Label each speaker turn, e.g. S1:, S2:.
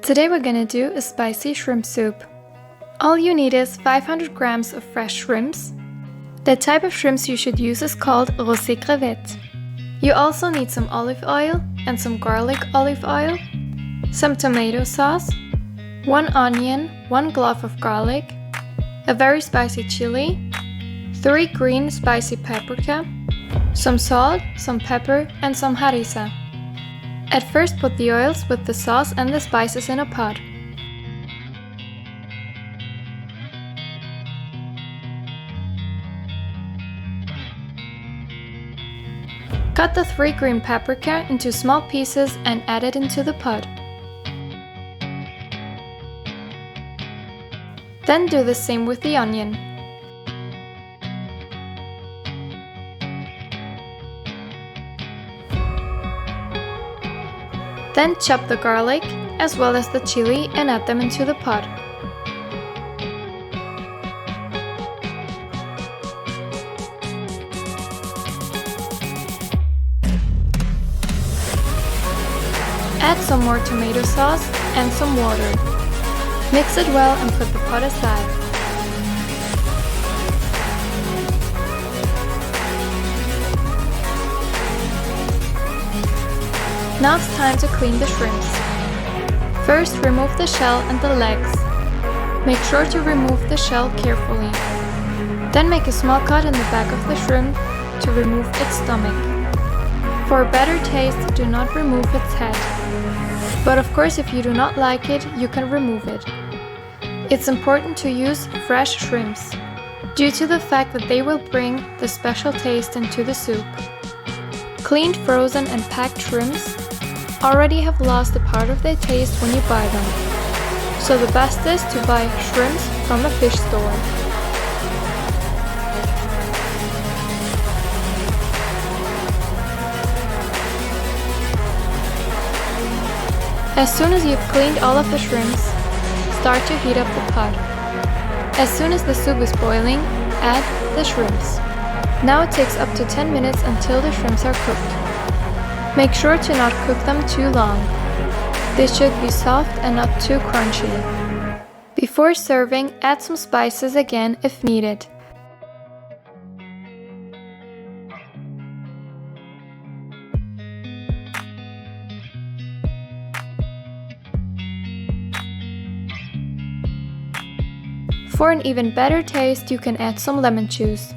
S1: Today we're gonna do a spicy shrimp soup. All you need is 500 grams of fresh shrimps. The type of shrimps you should use is called rosé crevette. You also need some olive oil and some garlic olive oil, some tomato sauce, 1 onion, 1 clove of garlic, a very spicy chili, 3 green spicy paprika, some salt, some pepper, and some harissa. At first put the oils with the sauce and the spices in a pot. Cut the 3 green paprika into small pieces and add it into the pot. Then do the same with the onion. Then chop the garlic as well as the chili and add them into the pot. Add some more tomato sauce and some water. Mix it well and put the pot aside. Now it's time to clean the shrimps. First, remove the shell and the legs. Make sure to remove the shell carefully. Then make a small cut in the back of the shrimp to remove its stomach. For a better taste, do not remove its head. But of course, if you do not like it, you can remove it. It's important to use fresh shrimps, due to the fact that they will bring the special taste into the soup. Cleaned, frozen and packed shrimps already have lost a part of their taste when you buy them. So the best is to buy shrimps from a fish store. As soon as you've cleaned all of the shrimps, start to heat up the pot. As soon as the soup is boiling, add the shrimps. Now it takes up to 10 minutes until the shrimps are cooked. Make sure to not cook them too long. They should be soft and not too crunchy. Before serving, add some spices again if needed. For an even better taste, you can add some lemon juice.